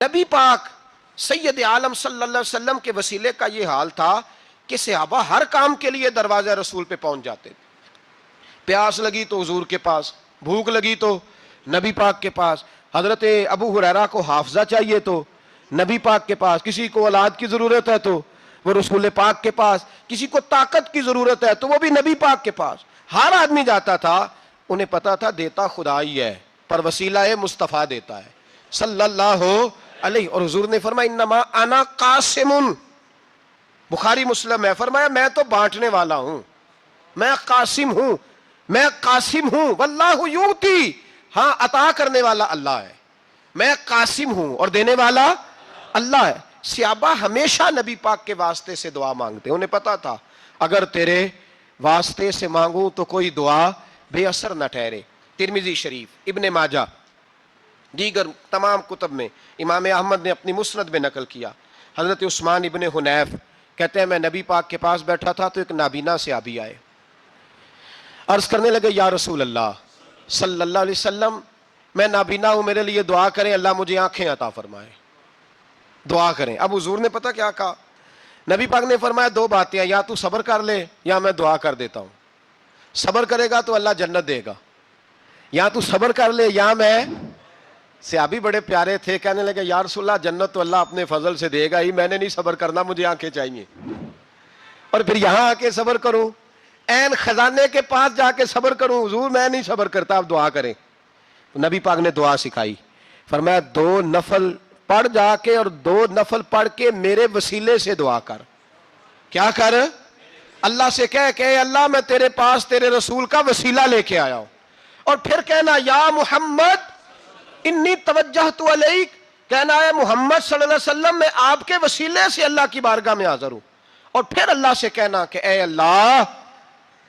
نبی پاک سید عالم صلی اللہ علیہ وسلم کے وسیلے کا یہ حال تھا کہ صحابہ ہر کام کے لیے دروازہ رسول پہ پہنچ جاتے تھے. پیاس لگی تو حضور کے پاس، بھوک لگی تو نبی پاک کے پاس، حضرت ابو ہریرہ کو حافظہ چاہیے تو نبی پاک کے پاس، کسی کو اولاد کی ضرورت ہے تو وہ رسول پاک کے پاس، کسی کو طاقت کی ضرورت ہے تو وہ بھی نبی پاک کے پاس. ہر آدمی جاتا تھا. انہیں پتا تھا دیتا خدا ہی ہے پر وسیلہ مصطفیٰ دیتا ہے صلی اللہ علیہ. اور حضور نے فرمایا انما انا قاسم، بخاری مسلم ہے، فرمایا میں تو بانٹنے والا ہوں، میں قاسم ہوں، میں قاسم ہوں. واللہ یؤتی، ہاں عطا کرنے والا اللہ ہے، میں قاسم ہوں اور دینے والا اللہ ہے. صحابہ ہمیشہ نبی پاک کے واسطے سے دعا مانگتے. انہیں پتا تھا اگر تیرے واسطے سے مانگوں تو کوئی دعا بے اثر نہ ٹھہرے. ترمذی شریف، ابن ماجہ، دیگر تمام کتب میں امام احمد نے اپنی مسند میں نقل کیا. حضرت عثمان ابن حنیف کہتے ہیں میں نبی پاک کے پاس بیٹھا تھا تو ایک نابینا صحابی آئے، عرض کرنے لگے یا رسول اللہ صلی اللہ علیہ وسلم میں نابینا ہوں، میرے لیے دعا کریں اللہ مجھے آنکھیں عطا فرمائے، دعا کریں. اب حضور نے پتہ کیا کہا؟ نبی پاک نے فرمایا دو باتیں ہیں، یا تو صبر کر لے یا میں دعا کر دیتا ہوں. صبر کرے گا تو اللہ جنت دے گا، یا تو صبر کر لے یا میں. صحابی بڑے پیارے تھے، کہنے لگے یا رسول اللہ جنت تو اللہ اپنے فضل سے دے گا ہی، میں نے نہیں صبر کرنا، مجھے آنکھیں چاہیے. اور پھر یہاں آ کے صبر کروں، این خزانے کے پاس جا کے صبر کروں؟ حضور میں نہیں صبر کرتا، آپ دعا کریں. نبی پاک نے دعا سکھائی، فرمایا دو نفل پڑھ جا کے اور دو نفل پڑھ کے میرے وسیلے سے دعا کر. کیا کر؟ اللہ سے کہہ کہ اے اللہ میں تیرے پاس تیرے رسول کا وسیلہ لے کے آیا ہوں. اور پھر کہنا یا محمد انی توجہت علیک، کہنا ہے محمد صلی اللہ علیہ وسلم میں آپ کے وسیلے سے اللہ کی بارگاہ میں حاضر ہوں. اور پھر اللہ سے کہنا کہ اے اللہ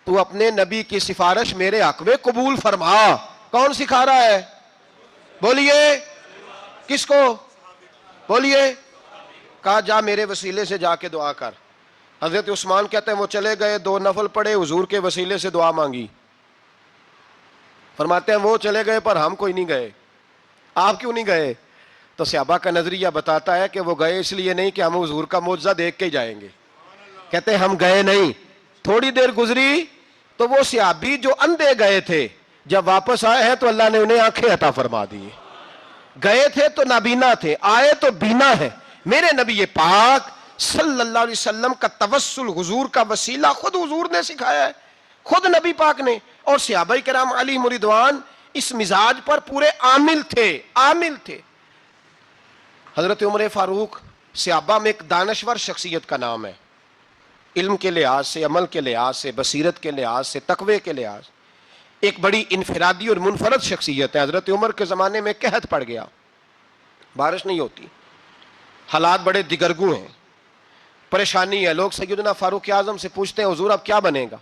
تو اپنے نبی کی سفارش میرے حق میں قبول فرما. کون سکھا رہا ہے؟ بولیے کس کو؟ بولیے. کہا جا میرے وسیلے سے جا کے دعا کر. حضرت عثمان کہتے ہیں وہ چلے گئے، دو نفل پڑھے، حضور کے وسیلے سے دعا مانگی. فرماتے ہیں وہ چلے گئے پر ہم کوئی نہیں گئے. آپ کیوں نہیں گئے؟ تو صحابہ کا نظریہ بتاتا ہے کہ وہ گئے اس لیے نہیں کہ ہم حضور کا معجزہ دیکھ کے ہی جائیں گے. کہتے ہیں ہم گئے نہیں. تھوڑی دیر گزری تو وہ صحابی جو اندھے گئے تھے جب واپس آئے ہیں تو اللہ نے انہیں آنکھیں عطا فرما دی. گئے تھے تو نابینا تھے، آئے تو بینا ہے. میرے نبی پاک صلی اللہ علیہ وسلم کا توسل، حضور کا وسیلہ خود حضور نے سکھایا ہے، خود نبی پاک نے. اور صحابہ کرام علیہم رضوان اس مزاج پر پورے عامل تھے. حضرت عمر فاروق صحابہ میں ایک دانشور شخصیت کا نام ہے، علم کے لحاظ سے، عمل کے لحاظ سے، بصیرت کے لحاظ سے، تقوی کے لحاظ، ایک بڑی انفرادی اور منفرد شخصیت ہے. حضرت عمر کے زمانے میں قحط پڑ گیا، بارش نہیں ہوتی، حالات بڑے دگرگوں ہیں، پریشانی ہے. لوگ سیدنا فاروق اعظم سے پوچھتے ہیں حضور اب کیا بنے گا؟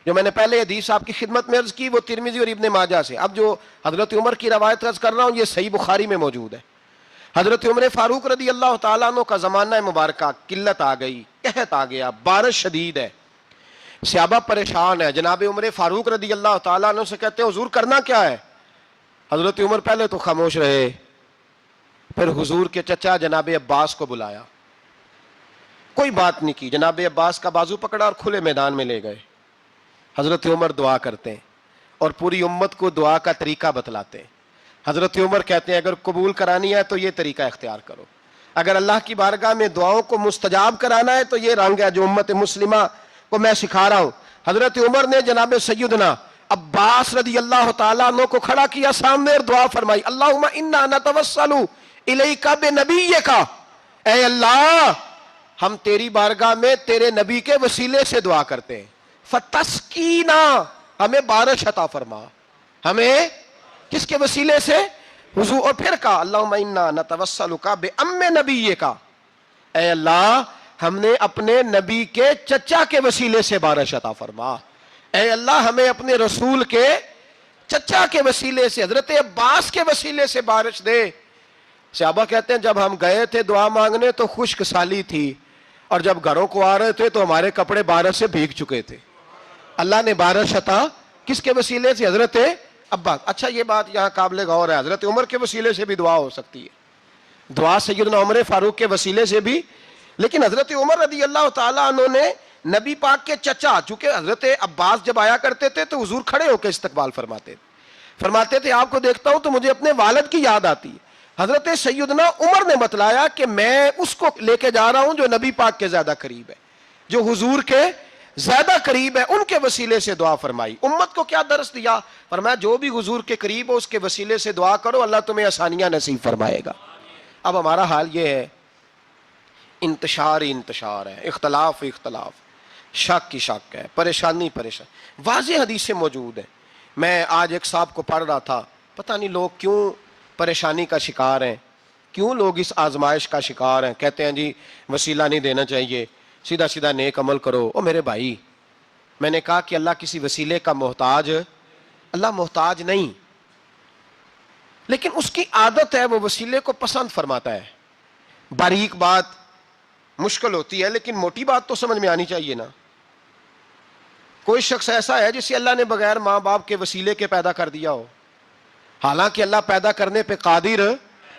جو میں نے پہلے حدیث آپ کی خدمت میں عرض کی وہ ترمذی اور ابن ماجہ سے. اب جو حضرت عمر کی روایت عرض کر رہا ہوں یہ صحیح بخاری میں موجود ہے. حضرت عمر فاروق رضی اللہ تعالیٰ عنہ کا زمانہ مبارکہ، قلت آ گئی، قحط آ گیا، بارش شدید ہے، صحابہ پریشان ہے. جناب عمر فاروق رضی اللہ تعالیٰ عنہ سے کہتے ہیں حضور کرنا کیا ہے؟ حضرت عمر پہلے تو خاموش رہے، پھر حضور کے چچا جناب عباس کو بلایا، کوئی بات نہیں کی. جناب عباس کا بازو پکڑا اور کھلے میدان میں لے گئے. حضرت عمر دعا کرتے ہیں اور پوری امت کو دعا کا طریقہ بتلاتے ہیں. حضرت عمر کہتے ہیں اگر قبول کرانی ہے تو یہ طریقہ اختیار کرو، اگر اللہ کی بارگاہ میں دعاؤں کو مستجاب کرانا ہے تو یہ رنگ ہے جو امت مسلمہ کو میں سکھا رہا ہوں. حضرت عمر نے جناب سیدنا عباس رضی اللہ تعالیٰ عنہ کو کھڑا کیا سامنے اور دعا فرمائی، اللہم انا نتوسل الیک بنبیک، اے اللہ ہم تیری بارگاہ میں تیرے نبی کے وسیلے سے دعا کرتے ہیں، فتسقینا ہمیں بارش عطا فرما. ہمیں کس کے وسیلے سے؟ حضور. اور پھر کہا اللہم انا نتوسلک بام نبیک، اے اللہ ہم نے اپنے نبی کے چچا کے وسیلے سے بارش عطا فرما. اے اللہ ہمیں اپنے رسول کے چچا کے وسیلے سے، حضرت عباس کے وسیلے سے بارش دے. صحابہ کہتے ہیں جب ہم گئے تھے دعا مانگنے تو خشک سالی تھی، اور جب گھروں کو آ رہے تھے تو ہمارے کپڑے بارش سے بھیگ چکے تھے. اللہ نے بارش عطا کس کے وسیلے سے؟ حضرت عباس. اچھا یہ بات یہاں قابل غور ہے، حضرت عمر کے وسیلے سے بھی دعا ہو سکتی ہے. دعا سیدنا عمر فاروق کے وسیلے سے بھی. لیکن حضرت عمر رضی اللہ تعالیٰ عنہ نے نبی پاک کے چچا، چونکہ حضرت عباس جب آیا کرتے تھے تو حضور کھڑے ہو کے استقبال فرماتے تھے آپ کو دیکھتا ہوں تو مجھے اپنے والد کی یاد آتی ہے. حضرت سیدنا عمر نے بتلایا کہ میں اس کو لے کے جا رہا ہوں جو نبی پاک کے زیادہ قریب ہے، جو حضور کے زیادہ قریب ہے، ان کے وسیلے سے دعا فرمائی. امت کو کیا درس دیا؟ فرمایا جو بھی حضور کے قریب ہو اس کے وسیلے سے دعا کرو، اللہ تمہیں آسانیاں نصیب فرمائے گا. اب ہمارا حال یہ ہے، انتشار ہی انتشار ہے، اختلاف شک کی شک ہے، پریشانی واضح حدیثیں موجود ہیں. میں آج ایک صاحب کو پڑھ رہا تھا، پتہ نہیں لوگ کیوں پریشانی کا شکار ہیں، کیوں لوگ اس آزمائش کا شکار ہیں. کہتے ہیں جی وسیلہ نہیں دینا چاہیے، سیدھا سیدھا نیک عمل کرو. او میرے بھائی، میں نے کہا کہ اللہ کسی وسیلے کا محتاج، اللہ محتاج نہیں، لیکن اس کی عادت ہے وہ وسیلے کو پسند فرماتا ہے. باریک بات مشکل ہوتی ہے لیکن موٹی بات تو سمجھ میں آنی چاہیے نا. کوئی شخص ایسا ہے جسے اللہ نے بغیر ماں باپ کے وسیلے کے پیدا کر دیا ہو، حالانکہ اللہ پیدا کرنے پہ قادر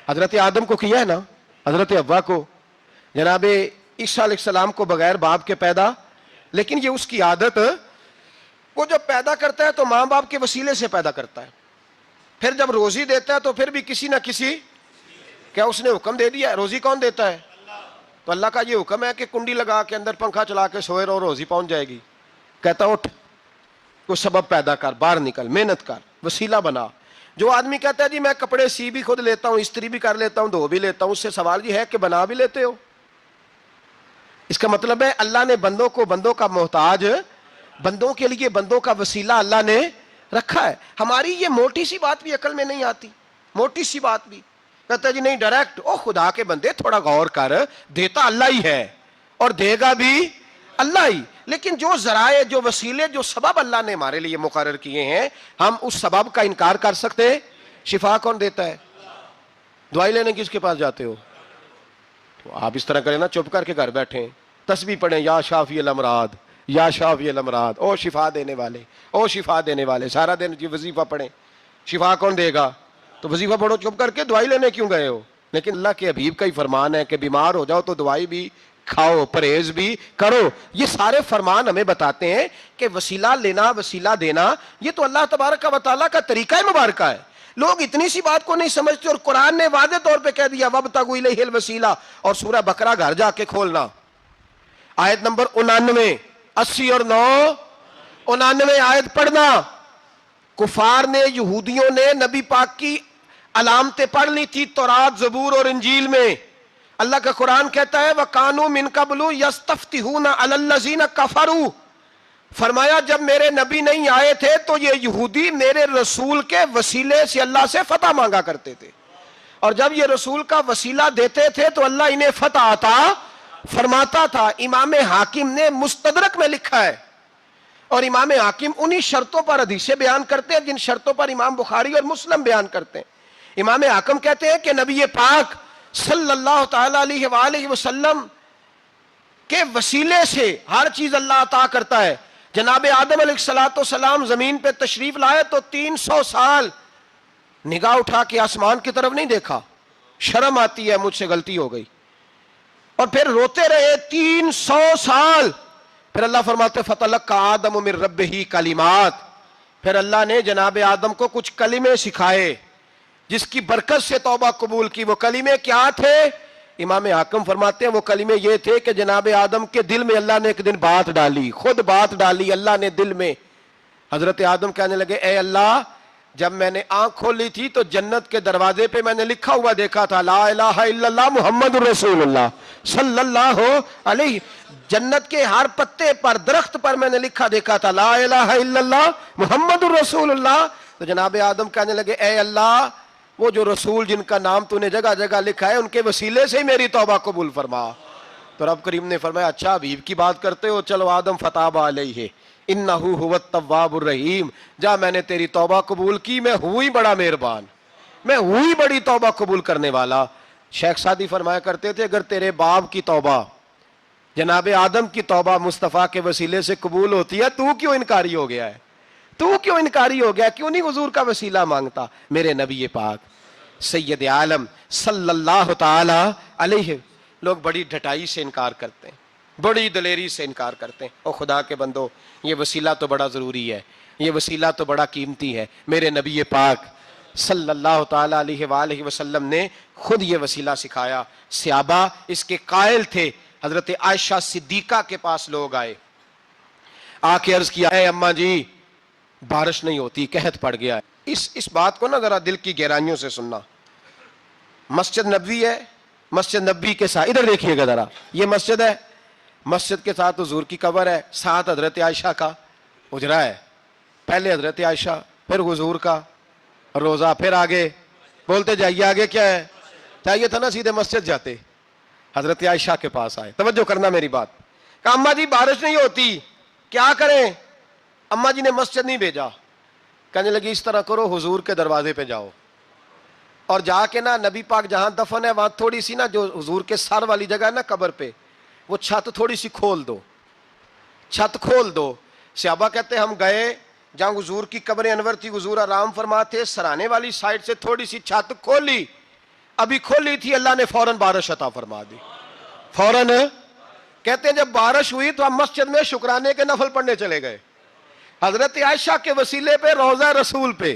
حضرت آدم کو کیا ہے نا، حضرت حوا کو، جناب عیسیٰ علیہ السلام کو بغیر باپ کے پیدا. لیکن یہ اس کی عادت، وہ جب پیدا کرتا ہے تو ماں باپ کے وسیلے سے پیدا کرتا ہے، پھر جب روزی دیتا ہے تو پھر بھی کسی نہ کسی، کیا اس نے حکم دے دیا ہے؟ روزی کون دیتا ہے؟ تو اللہ کا یہ حکم ہے کہ کنڈی لگا کے اندر پنکھا چلا کے سوئے رہو، روزی پہنچ جائے گی. کہتا اٹھ، کوئی سبب پیدا کر، باہر نکل، محنت کر، وسیلہ بنا. جو آدمی کہتا ہے جی میں کپڑے سی بھی خود لیتا ہوں، استری بھی کر لیتا ہوں، دھو بھی لیتا ہوں، اس سے سوال یہ ہے کہ بنا بھی لیتے ہو؟ اس کا مطلب ہے اللہ نے بندوں کو بندوں کا محتاج، بندوں کے لیے بندوں کا وسیلہ اللہ نے رکھا ہے. ہماری یہ موٹی سی بات بھی عقل میں نہیں آتی، موٹی سی بات بھی. کہتا ہے جی نہیں ڈائریکٹ، او خدا کے بندے تھوڑا غور کر، دیتا اللہ ہی ہے اور دے گا بھی اللہ ہی. لیکن جو ذرائع، جو وسیلے، جو سبب اللہ نے ہمارے لیے مقرر کیے ہیں، ہم اس سبب کا انکار کر سکتے؟ شفا کون دیتا ہے؟ دوائی لینے کس کے پاس جاتے ہو؟ تو آپ اس طرح کریں نا، چپ کر کے گھر بیٹھیں، تسبیح پڑھیں، یا شافی الامراض، یا شافی الامراض، او شفا دینے والے، او شفا دینے والے. سارا دن جی وظیفہ پڑھیں، شفا کون دے گا؟ تو وظیفہ پڑھو چپ کر کے، دوائی لینے کیوں گئے ہو؟ لیکن اللہ کے حبیب کا ہی فرمان ہے کہ بیمار ہو جاؤ تو دوائی بھی کھاؤ، پرہیز بھی کرو. یہ سارے فرمان ہمیں بتاتے ہیں کہ وسیلہ لینا، وسیلہ دینا، یہ تو اللہ تبارک و تعالیٰ کا طریقہ مبارکہ ہے. لوگ اتنی سی بات کو نہیں سمجھتے، اور قرآن نے واضح طور پہ کہہ دیا وَابْتَغُوا إِلَيْهِ الْوَسِيلَةَ. اور سورہ بقرہ گھر جا کے کھولنا، آیت نمبر 99، 80 اور 9، 99 آیت پڑھنا. کفار نے، یہودیوں نے نبی پاک کی علامتیں پڑھ لی تھی تورات، زبور اور انجیل میں. اللہ کا قرآن کہتا ہے وَكَانُوا مِن قَبْلُ يَسْتَفْتِحُونَ عَلَى الَّذِينَ كَفَرُوا. فرمایا جب میرے نبی نہیں آئے تھے تو یہ یہودی میرے رسول کے وسیلے سے اللہ سے فتح مانگا کرتے تھے، اور جب یہ رسول کا وسیلہ دیتے تھے تو اللہ انہیں فتح عطا فرماتا تھا. امام حاکم نے مستدرک میں لکھا ہے، اور امام حاکم انہی شرطوں پر حدیثیں بیان کرتے ہیں جن شرطوں پر امام بخاری اور مسلم بیان کرتے ہیں. امام حاکم کہتے ہیں کہ نبی پاک صلی اللہ تعالی علیہ وآلہ وسلم کے وسیلے سے ہر چیز اللہ عطا کرتا ہے. جناب آدم علیہ السلام زمین پہ تشریف لائے تو 300 سال نگاہ اٹھا کے آسمان کی طرف نہیں دیکھا، شرم آتی ہے مجھ سے غلطی ہو گئی، اور پھر روتے رہے 300 سال. پھر اللہ فرماتے فَتَلَقَّىٰ آدَمُ مِن رَبِّهِ کلمات. پھر اللہ نے جناب آدم کو کچھ کلمے سکھائے جس کی برکت سے توبہ قبول کی. وہ کلمے کیا تھے؟ امام حاکم فرماتے ہیں وہ کلمے یہ تھے کہ جناب آدم کے دل میں اللہ نے ایک دن بات ڈالی، خود بات ڈالی اللہ نے دل میں. حضرت آدم کہنے لگے اے اللہ، جب میں نے آنکھ کھولی تھی تو جنت کے دروازے پہ میں نے لکھا ہوا دیکھا تھا لا الہ الا اللہ محمد رسول اللہ صلی اللہ علیہ. جنت کے ہر پتے پر، درخت پر میں نے لکھا دیکھا تھا لا الہ الا اللہ محمد رسول اللہ. تو جناب آدم کہنے لگے اے اللہ، وہ جو رسول جن کا نام تو نے جگہ جگہ لکھا ہے ان کے وسیلے سے ہی میری توبہ قبول فرما. تو رب کریم نے فرمایا اچھا حبیب کی بات کرتے ہو، چلو آدم فتاب علیہ انہ هو التواب الرحیم. جا میں نے تیری توبہ قبول کی، میں ہوئی بڑا مہربان، میں ہوئی بڑی توبہ قبول کرنے والا. شیخ سعدی فرمایا کرتے تھے اگر تیرے باپ کی توبہ، جناب آدم کی توبہ مصطفیٰ کے وسیلے سے قبول ہوتی ہے، تو کیوں انکاری ہو گیا ہے؟ تو کیوں انکاری ہو گیا؟ کیوں نہیں حضور کا وسیلہ مانگتا؟ میرے نبی پاک سید عالم صلی اللہ تعالی علیہ. لوگ بڑی ڈھٹائی سے انکار کرتے ہیں, بڑی دلیری سے انکار کرتے ہیں. اور خدا کے بندو, یہ وسیلہ تو بڑا ضروری ہے, یہ وسیلہ تو بڑا قیمتی ہے. میرے نبی پاک صلی اللہ تعالی علیہ وآلہ وسلم نے خود یہ وسیلہ سکھایا. صحابہ اس کے قائل تھے. حضرت عائشہ صدیقہ کے پاس لوگ آئے, آ کے عرض کیا, اے اماں جی بارش نہیں ہوتی, قحط پڑ گیا ہے. اس بات کو نا ذرا دل کی گہرائیوں سے سننا. مسجد نبوی ہے, مسجد نبوی کے ساتھ ادھر دیکھیے گا ذرا, یہ مسجد ہے, مسجد کے ساتھ حضور کی قبر ہے, ساتھ حضرت عائشہ کا حجرہ ہے. پہلے حضرت عائشہ, پھر حضور کا روزہ, پھر آگے بولتے جائیے آگے کیا ہے. چاہیے تھا نا سیدھے مسجد جاتے. حضرت عائشہ کے پاس آئے, توجہ کرنا میری بات. کہا اماں جی بارش نہیں ہوتی, کیا کریں؟ اماں جی نے مسجد نہیں بھیجا, کہنے لگی اس طرح کرو, حضور کے دروازے پہ جاؤ اور جا کے نا نبی پاک جہاں دفن ہے وہاں تھوڑی سی نا جو حضور کے سر والی جگہ ہے نا قبر پہ, وہ چھت تھوڑی سی کھول دو, چھت کھول دو. صحابہ کہتے ہم گئے جہاں حضور کی قبر انور تھی, حضور آرام فرماتے, سرانے والی سائڈ سے تھوڑی سی چھت کھولی, ابھی کھولی تھی اللہ نے فوراً بارش عطا فرما دی. فوراً کہتے ہیں جب بارش ہوئی تو ہم مسجد میں شکرانے کے نفل پڑھنے چلے گئے, حضرت عائشہ کے وسیلے پہ, روضہ رسول پہ,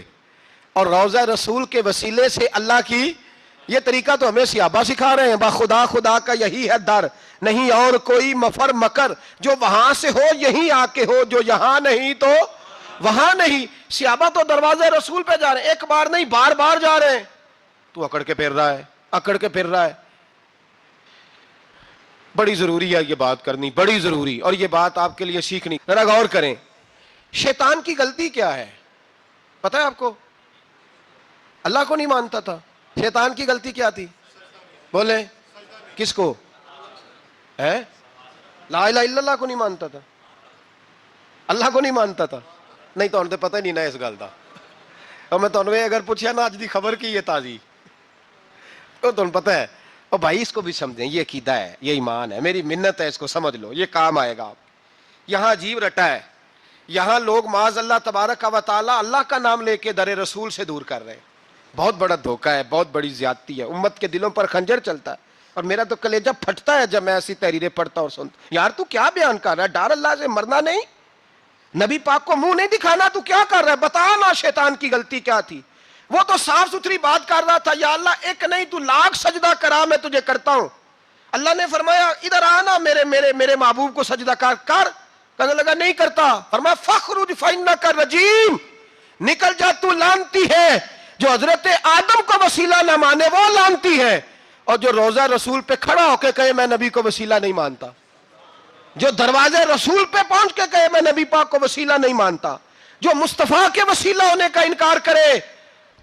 اور روضہ رسول کے وسیلے سے اللہ کی. یہ طریقہ تو ہمیں صحابہ سکھا رہے ہیں. خدا خدا کا یہی ہے در, نہیں اور کوئی مفر مکر, جو وہاں سے ہو یہیں آ کے ہو, جو یہاں نہیں تو وہاں نہیں. صحابہ تو دروازے رسول پہ جا رہے ہیں, ایک بار نہیں بار بار جا رہے ہیں. تو اکڑ کے پھر رہا ہے, اکڑ کے پھر رہا ہے. بڑی ضروری ہے یہ بات کرنی, بڑی ضروری, اور یہ بات آپ کے لیے سیکھنی. ذرا غور کریں, شیطان کی غلطی کیا ہے پتہ ہے آپ کو؟ اللہ کو نہیں مانتا تھا. شیطان کی غلطی کیا تھی بولے؟ کس کو ہے؟ لا الہ الا اللہ کو نہیں مانتا تھا, اللہ کو نہیں مانتا تھا. نہیں تو انہیں پتہ ہی نہیں نا اس گل دا. اور میں تو اگر پوچھا نا اج دی خبر کی یہ تازی, تو تمہیں پتہ ہے. اور بھائی اس کو بھی سمجھیں, یہ عقیدہ ہے, یہ ایمان ہے, میری منت ہے, اس کو سمجھ لو, یہ کام آئے گا. یہاں عجیب رٹا ہے, یہاں لوگ معاذ اللہ تبارک و تعالی اللہ کا نام لے کے در رسول سے دور کر رہے ہیں. بہت بڑا دھوکہ ہے, بہت بڑی زیادتی ہے. امت کے دلوں پر خنجر چلتا ہے, اور میرا تو کلیجہ پھٹتا ہے جب میں ایسی تحریریں پڑھتا اور سنتا. یار تو کیا بیان کر رہا ہے؟ ڈر اللہ سے مرنا نہیں, نبی پاک کو منہ نہیں دکھانا, تو کیا کر رہا ہے؟ بتا نا شیطان کی غلطی کیا تھی. وہ تو صاف ستھری بات کر رہا تھا, یا اللہ ایک نہیں تو لاکھ سجدہ کرا, میں تجھے کرتا ہوں. اللہ نے فرمایا ادھر آنا, میرے میرے میرے محبوب کو سجدہ کر. کہنے لگا نہیں کرتا. فرمایا فخرج فإنک رجیم, نکل جا تو لعنتی ہے. جو حضرت آدم کو وسیلہ نہ مانے وہ لعنتی ہے, اور جو روضہ رسول پہ کھڑا ہو کے کہے میں نبی کو وسیلہ نہیں مانتا, جو دروازے رسول پہ پہنچ کے کہے میں نبی پاک کو وسیلہ نہیں مانتا, جو مصطفیٰ کے وسیلہ ہونے کا انکار کرے,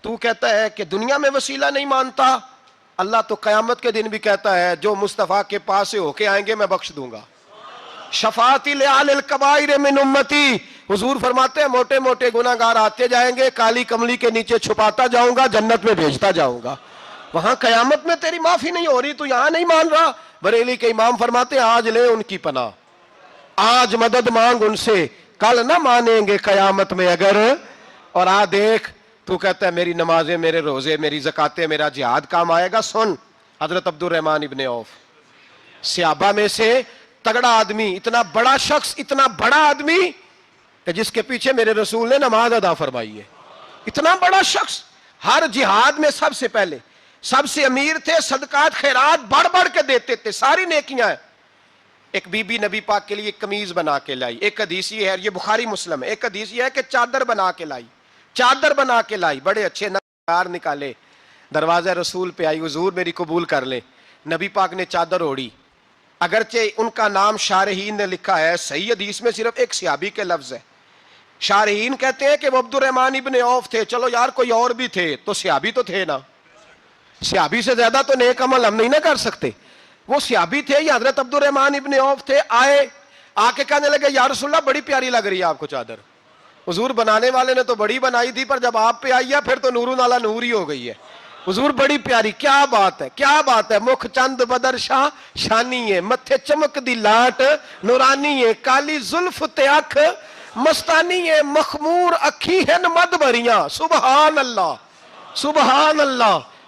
تو کہتا ہے کہ دنیا میں وسیلہ نہیں مانتا. اللہ تو قیامت کے دن بھی کہتا ہے جو مصطفیٰ کے پاس سے ہو کے آئیں گے میں بخش دوں گا. شفاعتی لآل الکبائر من امتی, حضور فرماتے ہیں موٹے موٹے گناہ گار آتے جائیں گے, کالی کملی کے نیچے چھپاتا جاؤں گا, جنت میں بھیجتا جاؤں گا. وہاں قیامت میں تیری معافی نہیں ہو رہی, تو یہاں نہیں مان رہا. بریلی کے امام فرماتے ہیں آج لے ان کی پناہ, آج مدد مانگ ان سے, کل نہ مانیں گے قیامت میں اگر. اور دیکھ تو کہتا ہے میری نمازیں, میرے روزے, میری زکاتیں, میرا جہاد کام آئے گا. سن, حضرت عبد الرحمن ابن عوف صحابہ میں سے تگڑا آدمی, اتنا بڑا شخص, اتنا بڑا آدمی کہ جس کے پیچھے میرے رسول نے نماز ادا فرمائی ہے. اتنا بڑا شخص, ہر جہاد میں سب سے پہلے, سب سے امیر تھے, صدقات خیرات بڑھ بڑھ کے دیتے تھے, ساری نیکیاں ہیں. ایک بی بی نبی پاک کے لیے قمیض بنا کے لائی. ایک حدیث یہ ہے, یہ بخاری مسلم ہے, ایک حدیث یہ ہے کہ چادر بنا کے لائی, چادر بنا کے لائی, بڑے اچھے نگار نکالے, دروازہ رسول پہ آئی, حضور میری قبول کر لیں. نبی پاک نے چادر اوڑھی, اگرچہ ان کا نام شارحین نے لکھا ہے, صحیح حدیث میں صرف ایک صحابی کے لفظ ہے. شارحین کہتے ہیں کہ وہ عبد الرحمن ابن عوف تھے. چلو یار کوئی اور بھی تھے تو صحابی تو تھے نا, صحابی سے زیادہ تو نیک عمل ہم نہیں نہ کر سکتے. وہ صحابی تھے, یہ حضرت عبد الرحمن ابن عوف تھے. آئے, آ کے کہنے لگے یا رسول اللہ بڑی پیاری لگ رہی ہے آپ کو چادر. حضور بنانے والے نے تو بڑی بنائی تھی, پر جب آپ پہ آئی ہے پھر تو نورون علی نور ہی ہو گئی ہے. حضور بڑی پیاری, کیا بات ہے, کیا بات ہے. مکھ چند بدر شاہ شانی ہے, متھے چمک دی لاٹ نورانی ہے, کالی زلف تے اکھ مستانی ہے, مخمور اکھی ہن مد بھریاں. سبحان اللہ, سبحان اللہ,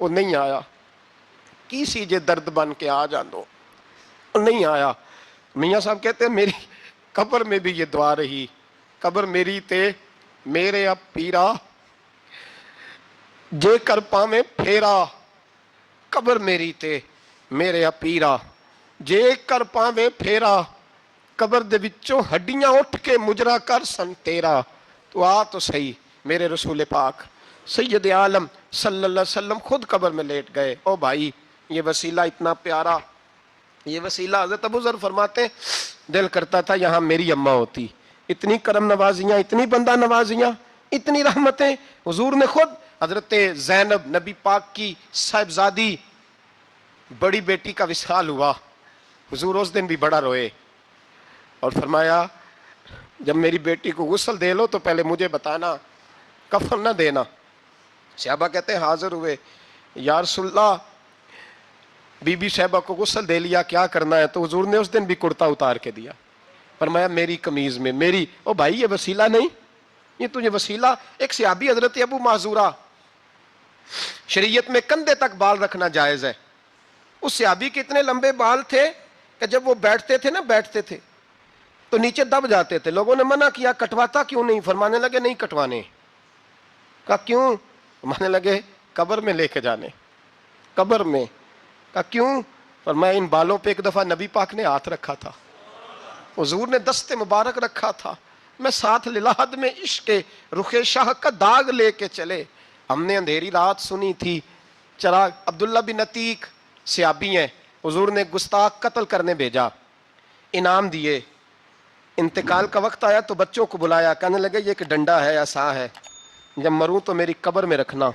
وہ نہیں آیا. کسی جے درد بن کے آ جاندو, نہیں آیا. میاں صاحب کہتے ہیں میری قبر میں بھی یہ دعا رہی, قبر میری تے میرے اب پیرا جے کر پاویں پھیرا, قبر میری تے میرے اب پیرا جے کر پاویں پھیرا, قبر دے وچوں ہڈیاں اٹھ کے مجرا کر سن تیرا. تو آ تو صحیح, میرے رسول پاک سید عالم صلی اللہ علیہ وسلم خود قبر میں لیٹ گئے. او بھائی یہ وسیلہ اتنا پیارا, یہ وسیلہ حضرت ابو ذر فرماتے ہیں دل کرتا تھا یہاں میری اماں ہوتی. اتنی کرم نوازیاں, اتنی بندہ نوازیاں, اتنی رحمتیں. حضور نے خود حضرت زینب نبی پاک کی صاحبزادی بڑی بیٹی کا وصال ہوا, حضور اس دن بھی بڑا روئے اور فرمایا جب میری بیٹی کو غسل دے لو تو پہلے مجھے بتانا, کفن نہ دینا. صحابہ کہتے ہیں حاضر ہوئے, یا رسول اللہ بی بی صاحبہ کو غسل دے لیا, کیا کرنا ہے؟ تو حضور نے اس دن بھی کرتا اتار کے دیا, فرمایا میری قمیض میں میری. او بھائی یہ وسیلہ نہیں, یہ تجھے وسیلہ. ایک صحابی حضرت ابو معذورہ, شریعت میں کندھے تک بال رکھنا جائز ہے. اس صحابی کے اتنے لمبے بال تھے کہ جب وہ بیٹھتے تھے تو نیچے دب جاتے تھے. لوگوں نے منع کیا کٹواتا کیوں نہیں؟ فرمانے لگے نہیں کٹوانے. کہا کیوں؟ فرمانے لگے قبر میں لے کے جانے, قبر میں. کہا کیوں؟ فرمایا ان بالوں پہ ایک دفعہ نبی پاک نے ہاتھ رکھا تھا, حضور نے دست مبارک رکھا تھا, میں ساتھ للہد میں عشق رخ شاہ کا داغ لے کے چلے. ہم نے اندھیری رات سنی تھی چراغ. عبداللہ بن عتیق صحابی ہیں, حضور نے گستاخ قتل کرنے بھیجا, انعام دیے. انتقال کا وقت آیا تو بچوں کو بلایا, کہنے لگے یہ ایک ڈنڈا ہے, عصا ہے, جب مروں تو میری قبر میں رکھنا.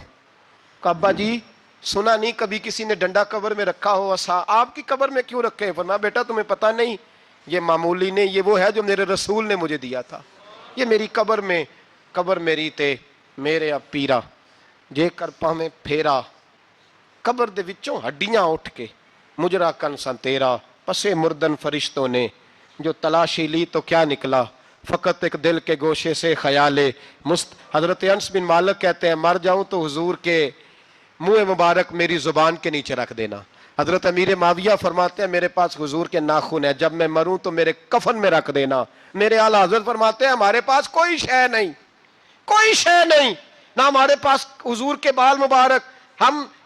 کہا ابا جی سنا نہیں کبھی کسی نے ڈنڈا قبر میں رکھا ہو, عصا آپ کی قبر میں کیوں رکھے؟ فرمایا بیٹا تمہیں پتہ نہیں, یہ معمولی نہیں, یہ وہ ہے جو میرے رسول نے مجھے دیا تھا. یہ میری قبر میں, قبر میری تے میرے اب پیرا جے کر پاویں پھیرا, قبر دے وچوں ہڈیاں اٹھ کے مجرا کن سن تیرا. پسے مردن فرشتوں نے جو تلاشی لی تو کیا نکلا, فقط ایک دل کے گوشے سے خیال حضرت انس بن مالک کہتے ہیں مر جاؤں تو حضور کے منہ مبارک میری زبان کے نیچے رکھ دینا. حضرت امیر معاویہ فرماتے ہیں میرے پاس حضور کے ناخن ہے, جب میں مروں تو میرے کفن میں رکھ دینا. میرے اعلیٰ حضرت فرماتے ہیں ہمارے پاس کوئی شے نہیں, کوئی شے نہیں, نہ ہمارے پاس حضور کے بال مبارک.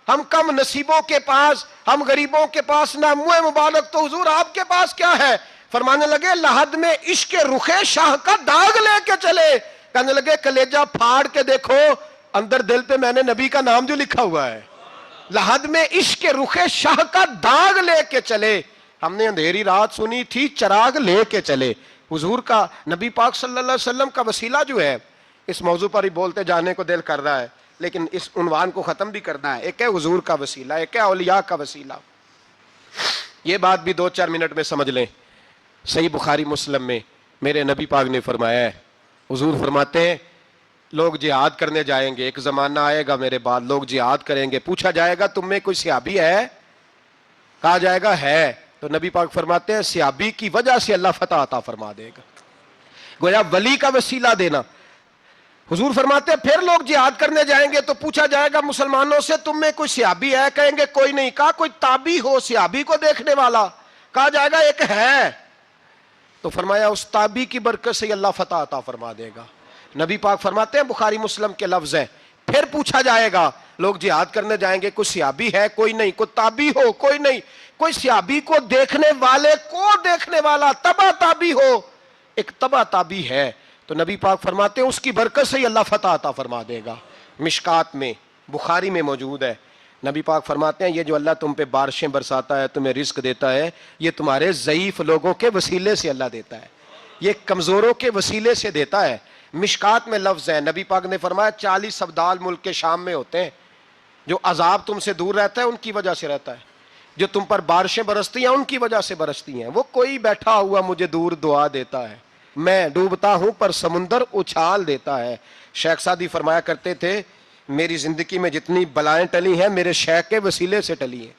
ہم کم نصیبوں کے پاس, ہم غریبوں کے پاس نہ منہ مبارک, تو حضور آپ کے پاس کیا ہے؟ فرمانے لگے لحد میں عشق رخ شاہ کا داغ لے کے چلے. کہنے لگے کلیجہ پھاڑ کے دیکھو اندر دل پہ میں نے نبی کا نام جو لکھا ہوا ہے. لحد میں عشق رخ شاہ کا داغ لے کے چلے, ہم نے اندھیری رات سنی تھی چراغ لے کے چلے. حضور کا, نبی پاک صلی اللہ علیہ وسلم کا وسیلہ جو ہے, اس موضوع پر ہی بولتے جانے کو دل کر رہا ہے لیکن اس عنوان کو ختم بھی کرنا ہے. ایک ہے حضور کا وسیلہ, ایک ہے اولیاء کا وسیلہ. یہ بات بھی 2-4 منٹ میں سمجھ لیں. صحیح بخاری مسلم میں میرے نبی پاک نے فرمایا ہے, حضور فرماتے ہیں لوگ جہاد کرنے جائیں گے, ایک زمانہ آئے گا میرے بعد لوگ جہاد کریں گے, پوچھا جائے گا تم میں کوئی صحابی ہے؟ کہا جائے گا ہے, تو نبی پاک فرماتے ہیں صحابی کی وجہ سے اللہ فتح عطا فرما دے گا. گویا ولی کا وسیلہ دینا. حضور فرماتے ہیں پھر لوگ جہاد کرنے جائیں گے تو پوچھا جائے گا مسلمانوں سے تم میں کوئی صحابی ہے؟ کہیں گے کوئی نہیں. کہا کوئی تابعی ہو صحابی کو دیکھنے والا؟ کہا جائے گا ایک ہے. تو فرمایا اس تابعی کی برکت سے اللہ فتح عطا فرما دے گا. نبی پاک فرماتے ہیں بخاری مسلم کے لفظ ہیں, پھر پوچھا جائے گا لوگ جہاد کرنے جائیں گے کوئی صحابی ہے؟ کوئی نہیں. کوئی تابعی ہو؟ کوئی نہیں. کوئی صحابی کو دیکھنے والے کو دیکھنے والا تبع تابعی ہو؟ ایک تبع تابعی ہے. تو نبی پاک فرماتے ہیں اس کی برکت سے ہی اللہ فتح عطا فرما دے گا. مشکات میں بخاری میں موجود ہے, نبی پاک فرماتے ہیں یہ جو اللہ تم پہ بارشیں برساتا ہے, تمہیں رزق دیتا ہے, یہ تمہارے ضعیف لوگوں کے وسیلے سے اللہ دیتا ہے, یہ کمزوروں کے وسیلے سے دیتا ہے. مشکات میں لفظ ہے, نبی پاک نے فرمایا 40 ابدال ملک کے شام میں ہوتے ہیں, جو عذاب تم سے دور رہتا ہے ان کی وجہ سے رہتا ہے, جو تم پر بارشیں برستی ہیں ان کی وجہ سے برستی ہیں. وہ کوئی بیٹھا ہوا مجھے دور دعا دیتا ہے, میں ڈوبتا ہوں پر سمندر اچھال دیتا ہے. شیخ سعدی فرمایا کرتے تھے میری زندگی میں جتنی بلائیں ٹلی ہیں میرے شیخ کے وسیلے سے ٹلی ہیں,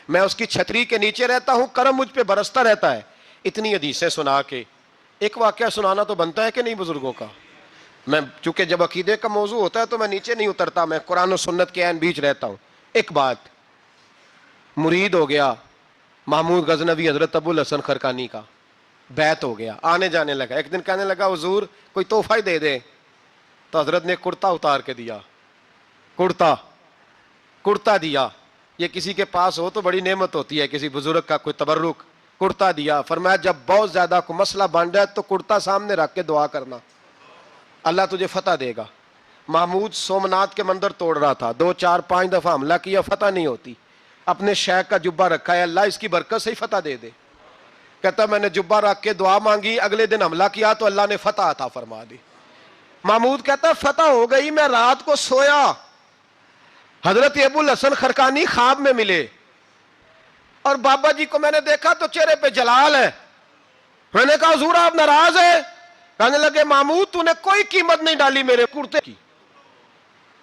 میں اس کی چھتری کے نیچے رہتا ہوں, کرم مجھ پہ برستا رہتا ہے. اتنی حدیثیں سنا کے ایک واقعہ سنانا تو بنتا ہے کہ نہیں بزرگوں کا. میں چونکہ جب عقیدے کا موضوع ہوتا ہے تو میں نیچے نہیں اترتا, میں قرآن و سنت کے عین بیچ رہتا ہوں. ایک بات، مرید ہو گیا محمود غزنوی حضرت ابو الحسن خرقانی کا، بیعت ہو گیا، آنے جانے لگا، ایک دن کہنے لگا حضور کوئی تحفہ ہی دے دے، تو حضرت نے کرتا اتار کے دیا، کرتا دیا، یہ کسی کے پاس ہو تو بڑی نعمت ہوتی ہے، کسی بزرگ کا کوئی تبرک، کرتا دیا، فرمایا جب بہت زیادہ کوئی مسئلہ بن جائے تو کرتا سامنے رکھ کے دعا کرنا، اللہ تجھے فتح دے گا۔ محمود سومناتھ کے مندر توڑ رہا تھا، 2 4 5 دفعہ حملہ کیا، فتح نہیں ہوتی، اپنے شیخ کا جبہ رکھا ہے، اللہ اس کی برکت سے ہی فتح دے دے، کہتا میں نے جبہ رکھ کے دعا مانگی، اگلے دن حملہ کیا تو اللہ نے فتح عطا فرما دی۔ محمود کہتا فتح ہو گئی، میں رات کو سویا، حضرت ابو الحسن خرقانی خواب میں ملے، اور بابا جی کو میں نے دیکھا تو چہرے پہ جلال ہے، میں نے کہا حضور آپ ناراض ہیں؟ کہنے لگے محمود تو نے کوئی قیمت نہیں ڈالی میرے کرتے کی،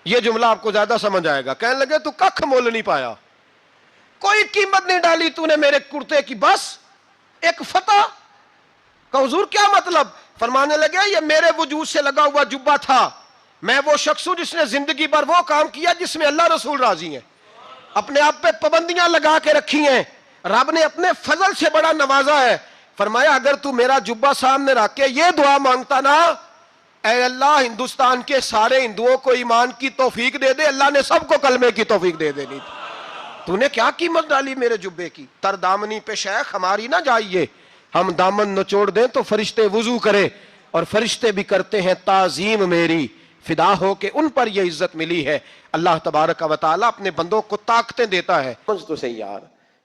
یہ جملہ آپ کو زیادہ سمجھ آئے گا، کہنے لگے تو ککھ مول نہیں پایا، کوئی قیمت نہیں ڈالی تو نے میرے کرتے کی، بس ایک فتح۔ کہ حضور کیا مطلب؟ فرمانے لگے یہ میرے وجود سے لگا ہوا جبہ تھا، میں وہ شخص ہوں جس نے زندگی بھر وہ کام کیا جس میں اللہ رسول راضی ہیں، اپنے آپ پہ پابندیاں لگا کے رکھی ہیں، رب نے اپنے فضل سے بڑا نوازا ہے، فرمایا اگر تو میرا جبہ سامنے رکھ کے یہ دعا مانگتا نا، اے اللہ ہندوستان کے سارے ہندوؤں کو ایمان کی توفیق دے دے، اللہ نے سب کو کلمے کی توفیق دے دینی تھی، تو نے کیا قیمت ڈالی میرے جبے کی؟ تر دامنی پہ شیخ ہماری نہ جائیے، ہم دامن نچوڑ دیں تو فرشتے وضو کریں، اور فرشتے بھی کرتے ہیں تعظیم میری، فدا ہو کہ ان پر یہ عزت ملی ہے۔ اللہ تبارک و تعالی اپنے بندوں کو طاقتیں دیتا ہے، سمجھ تو صحیح یار،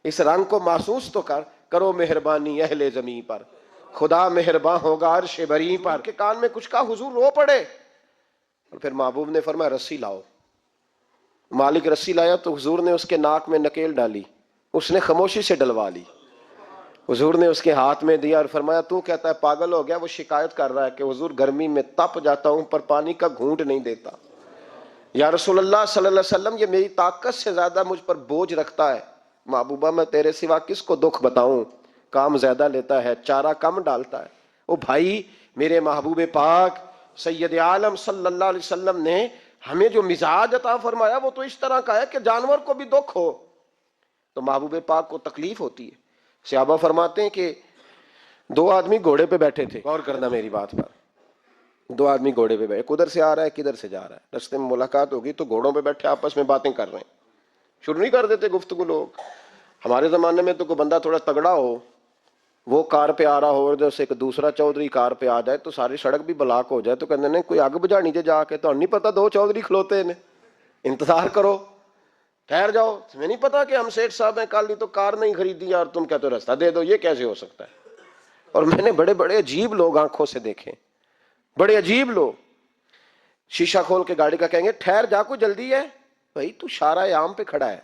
اس رنگ کو محسوس تو کرو مہربانی اہل زمین پر، خدا مہربان ہوگا عرش بری پر، کہ کان میں کچھ کہا حضور رو پڑے، اور پھر محبوب نے فرمایا رسی لاؤ، مالک رسی لایا تو حضور نے اس کے ناک میں نکیل ڈالی، اس نے خاموشی سے ڈلوا لی، حضور نے اس کے ہاتھ میں دیا اور فرمایا تو کہتا ہے پاگل ہو گیا، وہ شکایت کر رہا ہے کہ حضور گرمی میں تپ جاتا ہوں پر پانی کا گھونٹ نہیں دیتا، یا رسول اللہ صلی اللہ علیہ وسلم یہ میری طاقت سے زیادہ مجھ پر بوجھ رکھتا ہے، محبوبہ میں تیرے سوا کس کو دکھ بتاؤں، کام زیادہ لیتا ہے چارہ کم ڈالتا ہے۔ او بھائی میرے محبوب پاک سید عالم صلی اللہ علیہ وسلم نے ہمیں جو مزاج عطا فرمایا وہ تو اس طرح کا ہے کہ جانور کو بھی دکھ ہو تو محبوب پاک کو تکلیف ہوتی ہے۔ صحابہ فرماتے ہیں کہ 2 آدمی گھوڑے پہ بیٹھے تھے، غور کرنا میری بات پر، 2 آدمی گھوڑے پہ بیٹھے، کدھر سے آ رہا ہے کدھر سے جا رہا ہے، رستے میں ملاقات ہوگی تو گھوڑوں پہ بیٹھے آپس میں باتیں کر رہے ہیں، شروع نہیں کر دیتے گفتگو لوگ، ہمارے زمانے میں تو کوئی بندہ تھوڑا تگڑا ہو، وہ کار پہ آ رہا ہو اور جیسے ایک دوسرا چودھری کار پہ آ جائے تو ساری سڑک بھی بلاک ہو جائے تو کہتے ہیں کوئی اگ بجھانی جا کے، تو نہیں پتا 2 چودھری کھلوتے ہیں، انتظار کرو ٹھہر جاؤ، تمہیں نہیں پتا کہ ہم سیٹھ صاحب ہیں، کل ہی تو کار نہیں خریدی اور تم کہتے ہو راستہ دے دو، یہ کیسے ہو سکتا ہے؟ اور میں نے بڑے بڑے عجیب لوگ آنکھوں سے دیکھے، بڑے عجیب لوگ، شیشہ کھول کے گاڑی کا کہیں گے ٹھہر جا کوئی جلدی ہے، بھائی تو شارع عام پہ کھڑا ہے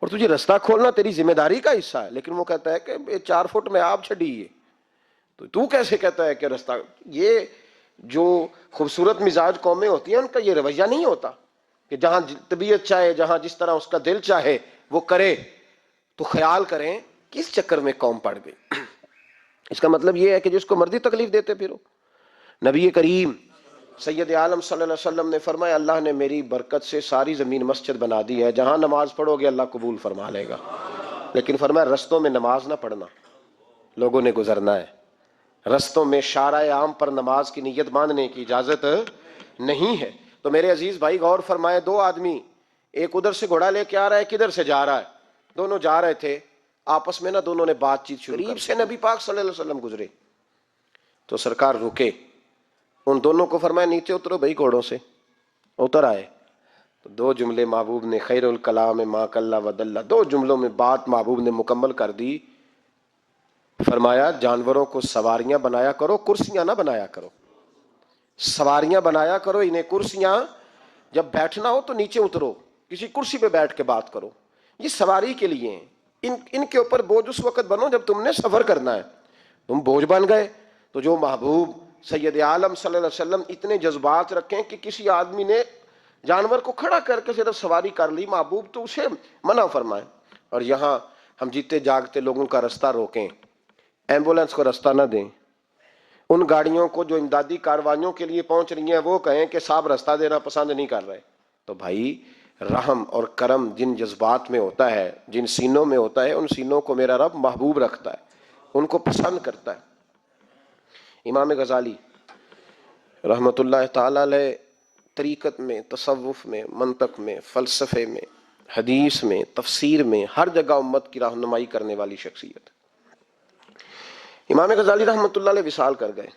اور تجھے راستہ کھولنا تیری ذمہ داری کا حصہ ہے، لیکن وہ کہتا ہے کہ 4 فٹ میں آپ چھڑی ہے تو کیسے کہتا ہے کہ راستہ؟ یہ جو خوبصورت مزاج قومیں ہوتی ہیں ان کا یہ رویہ نہیں ہوتا کہ جہاں طبیعت چاہے، جہاں جس طرح اس کا دل چاہے وہ کرے، تو خیال کریں کس چکر میں قوم پڑ گئی۔ اس کا مطلب یہ ہے کہ جس کو مرضی تکلیف دیتے پھرو۔ نبی کریم سید عالم صلی اللہ علیہ وسلم نے فرمایا اللہ نے میری برکت سے ساری زمین مسجد بنا دی ہے، جہاں نماز پڑھو گے اللہ قبول فرما لے گا، لیکن فرمایا رستوں میں نماز نہ پڑھنا، لوگوں نے گزرنا ہے، رستوں میں شارع عام پر نماز کی نیت باندھنے کی اجازت نہیں ہے۔ تو میرے عزیز بھائی غور فرمائے، 2 آدمی، ایک ادھر سے گھوڑا لے کے آ رہا ہے کدھر سے جا رہا ہے، دونوں جا رہے تھے، آپس میں دونوں نے بات چیت شروع، قریب سے نبی پاک صلی اللہ علیہ وسلم گزرے تو سرکار رکے، ان دونوں کو فرمایا نیچے اترو بھائی گھوڑوں سے، اتر آئے تو 2 جملے محبوب نے، خیر الکلام ما قل ودل، 2 جملوں میں بات محبوب نے مکمل کر دی، فرمایا جانوروں کو سواریاں بنایا کرو، کرسیاں نہ بنایا کرو، سواریاں بنایا کرو انہیں کرسیاں، جب بیٹھنا ہو تو نیچے اترو، کسی کرسی پہ بیٹھ کے بات کرو، یہ سواری کے لیے ہیں، ان کے اوپر بوجھ اس وقت بنو جب تم نے سفر کرنا ہے، تم بوجھ بن گئے۔ تو جو محبوب سید عالم صلی اللہ علیہ وسلم اتنے جذبات رکھیں کہ کسی آدمی نے جانور کو کھڑا کر کے صرف سواری کر لی، محبوب تو اسے منع فرمائے، اور یہاں ہم جیتے جاگتے لوگوں کا راستہ روکیں، ایمبولنس کو راستہ نہ دیں، ان گاڑیوں کو جو امدادی کاروائیوں کے لیے پہنچ رہی ہیں وہ کہیں کہ صاحب راستہ دینا پسند نہیں کر رہے، تو بھائی رحم اور کرم جن جذبات میں ہوتا ہے، جن سینوں میں ہوتا ہے، ان سینوں کو میرا رب محبوب رکھتا ہے، ان کو پسند کرتا ہے۔ امام غزالی رحمۃ اللہ تعالی علیہ طریقت میں، تصوف میں، منطق میں، فلسفے میں، حدیث میں، تفسیر میں، ہر جگہ امت کی رہنمائی کرنے والی شخصیت۔ امام غزالی رحمۃ اللہ علیہ وصال کر گئے۔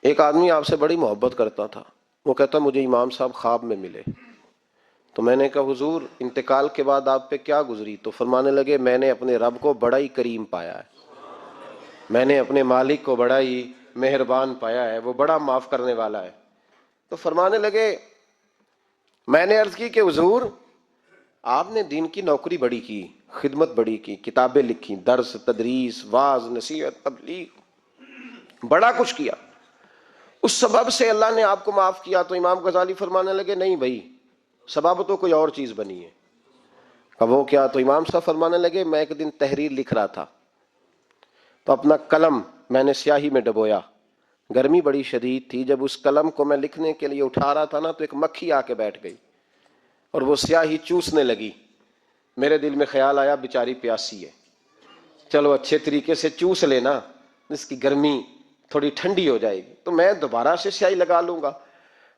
ایک آدمی آپ سے بڑی محبت کرتا تھا، وہ کہتا مجھے امام صاحب خواب میں ملے، تو میں نے کہا حضور انتقال کے بعد آپ پہ کیا گزری؟ تو فرمانے لگے میں نے اپنے رب کو بڑا ہی کریم پایا ہے، میں نے اپنے مالک کو بڑا ہی مہربان پایا ہے، وہ بڑا معاف کرنے والا ہے۔ تو فرمانے لگے میں نے عرض کی کہ حضور آپ نے دین کی نوکری بڑی کی، خدمت بڑی کی، کتابیں لکھی، درس، تدریس، واعظ، نصیحت، تبلیغ، بڑا کچھ کیا، اس سبب سے اللہ نے آپ کو معاف کیا۔ تو امام غزالی فرمانے لگے نہیں بھائی، سبب تو کوئی اور چیز بنی ہے۔ اب وہ کیا؟ تو امام صاحب فرمانے لگے میں ایک دن تحریر لکھ رہا تھا تو اپنا قلم میں نے سیاہی میں ڈبویا، گرمی بڑی شدید تھی، جب اس قلم کو میں لکھنے کے لیے اٹھا رہا تھا نا تو ایک مکھی آ کے بیٹھ گئی اور وہ سیاہی چوسنے لگی۔ میرے دل میں خیال آیا بیچاری پیاسی ہے، چلو اچھے طریقے سے چوس لینا، اس کی گرمی تھوڑی ٹھنڈی ہو جائے گی تو میں دوبارہ سے سیاہی لگا لوں گا۔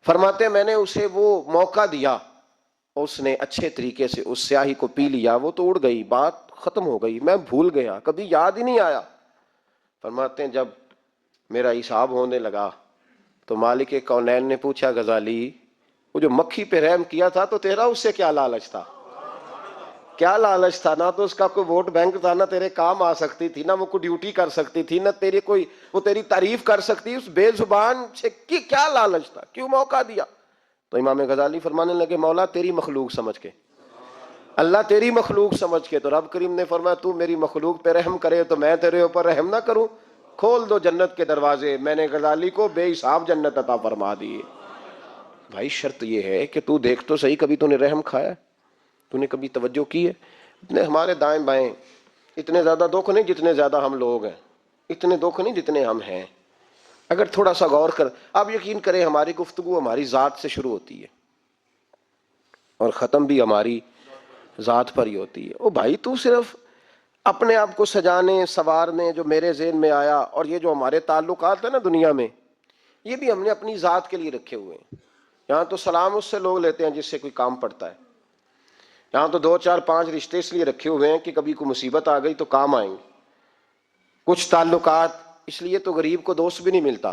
فرماتے ہیں میں نے اسے وہ موقع دیا، اس نے اچھے طریقے سے اس سیاہی کو پی لیا، وہ تو اڑ گئی، بات ختم ہو گئی، میں بھول گیا، کبھی یاد ہی نہیں آیا۔ فرماتے ہیں جب میرا حساب ہونے لگا تو مالک کونین نے پوچھا غزالی وہ جو مکھی پہ رحم کیا تھا تو تیرا اس سے کیا لالچ تھا؟ کیا لالچ تھا؟ نہ تو اس کا کوئی ووٹ بینک تھا، نہ تیرے کام آ سکتی تھی، نہ وہ کوئی ڈیوٹی کر سکتی تھی، نہ تیری کوئی وہ تیری تعریف کر سکتی، اس بے زبان سے کیا لالچ تھا؟ کیوں موقع دیا؟ تو امام غزالی فرمانے لگے مولا تیری مخلوق سمجھ کے، اللہ تیری مخلوق سمجھ کے۔ تو رب کریم نے فرمایا تو میری مخلوق پہ رحم کرے تو میں تیرے اوپر رحم نہ کروں؟ کھول دو جنت کے دروازے، میں نے غزالی کو بے حساب جنت عطا فرما دی۔ بھائی شرط یہ ہے کہ تو دیکھ تو صحیح، کبھی تو نے رحم کھایا؟ تو نے کبھی توجہ کی ہے؟ اتنے ہمارے دائیں بائیں اتنے زیادہ دکھ نہیں جتنے زیادہ ہم لوگ ہیں، اتنے دکھ نہیں جتنے ہم ہیں۔ اگر تھوڑا سا غور کر، آپ یقین کریں ہماری گفتگو ہماری ذات سے شروع ہوتی ہے اور ختم بھی ہماری ذات پر ہی ہوتی ہے۔ او بھائی تو صرف اپنے آپ کو سجانے سنوارنے جو میرے ذہن میں آیا، اور یہ جو ہمارے تعلقات ہیں نا دنیا میں، یہ بھی ہم نے اپنی ذات کے لیے رکھے ہوئے ہیں۔ یہاں تو سلام اس سے لوگ لیتے ہیں جس سے کوئی کام پڑتا ہے، یہاں تو 2 4 5 رشتے اس لیے رکھے ہوئے ہیں کہ کبھی کوئی مصیبت آ گئی تو کام آئیں گے۔ کچھ تعلقات اس لیے تو غریب کو دوست بھی نہیں ملتا،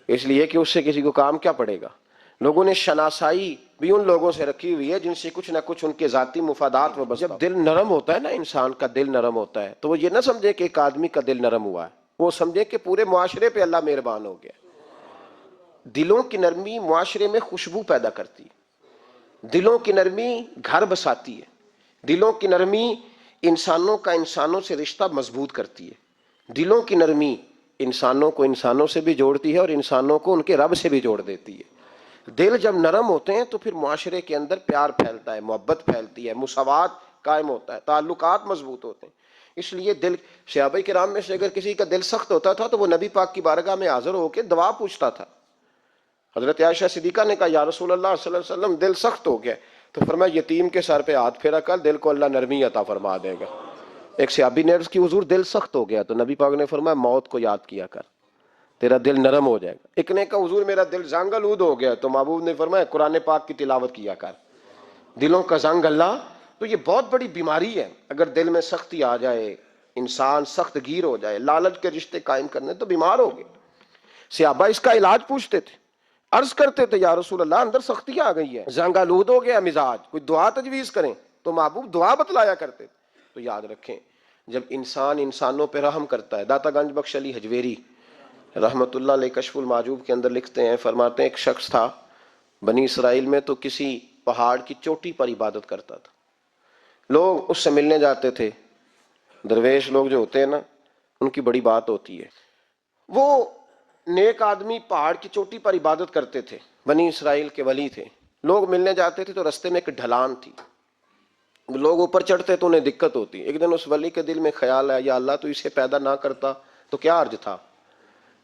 اس لیے کہ اس سے کسی کو کام کیا پڑے گا۔ لوگوں نے شناسائی بھی ان لوگوں سے رکھی ہوئی ہے جن سے کچھ نہ کچھ ان کے ذاتی مفادات میں بس۔ جب دل نرم ہوتا ہے نا، انسان کا دل نرم ہوتا ہے تو وہ یہ نہ سمجھے کہ ایک آدمی کا دل نرم ہوا ہے، وہ سمجھے کہ پورے معاشرے پہ اللہ مہربان ہو گیا۔ دلوں کی نرمی معاشرے میں خوشبو پیدا کرتی ہے، دلوں کی نرمی گھر بساتی ہے، دلوں کی نرمی انسانوں کا انسانوں سے رشتہ مضبوط کرتی ہے، دلوں کی نرمی انسانوں کو انسانوں سے بھی جوڑتی ہے اور انسانوں کو ان کے رب سے بھی جوڑ دیتی ہے۔ دل جب نرم ہوتے ہیں تو پھر معاشرے کے اندر پیار پھیلتا ہے، محبت پھیلتی ہے، مساوات قائم ہوتا ہے، تعلقات مضبوط ہوتے ہیں۔ اس لیے دل، صحابہ کرام میں سے اگر کسی کا دل سخت ہوتا تھا تو وہ نبی پاک کی بارگاہ میں حاضر ہو کے دعا پوچھتا تھا۔ حضرت عائشہ صدیقہ نے کہا یا رسول اللہ صلی اللہ علیہ وسلم دل سخت ہو گیا، تو فرمایا یتیم کے سر پہ ہاتھ پھیرا کر، دل کو اللہ نرمی عطا فرما دے گا۔ ایک صحابی نے عرض کی حضور دل سخت ہو گیا، تو نبی پاک نے فرمایا موت کو یاد کیا کر، تیرا دل نرم ہو جائے گا۔ ایک نے کہا حضور میرا دل زنگ آلود ہو گیا، تو محبوب نے فرمایا قرآن پاک کی تلاوت کیا کر۔ دلوں کا زنگ اللہ، تو یہ بہت بڑی بیماری ہے۔ اگر دل میں سختی آ جائے، انسان سخت گیر ہو جائے، لالچ کے رشتے قائم کرنے، تو بیمار ہو گئے۔ صحابہ اس کا علاج پوچھتے تھے، عرض کرتے تھے یا رسول اللہ اندر سختی آ گئی ہے، زنگ آلود ہو گیا مزاج، کوئی دعا تجویز کریں؟ تو محبوب دعا بتلایا کرتے تھے۔ تو یاد رکھیں جب انسان انسانوں پہ رحم کرتا ہے، داتا گنج بخش علی حجویری رحمت اللہ علیہ کشف المعجوب کے اندر لکھتے ہیں، فرماتے ہیں ایک شخص تھا بنی اسرائیل میں، تو کسی پہاڑ کی چوٹی پر عبادت کرتا تھا، لوگ اس سے ملنے جاتے تھے، درویش لوگ جو ہوتے ہیں نا ان کی بڑی بات ہوتی ہے۔ وہ نیک آدمی پہاڑ کی چوٹی پر عبادت کرتے تھے، بنی اسرائیل کے ولی تھے، لوگ ملنے جاتے تھے تو رستے میں ایک ڈھلان تھی، لوگ اوپر چڑھتے تو انہیں دقت ہوتی۔ ایک دن اس ولی کے دل میں خیال آیا یا اللہ تو اسے پیدا نہ کرتا تو کیا حرج تھا،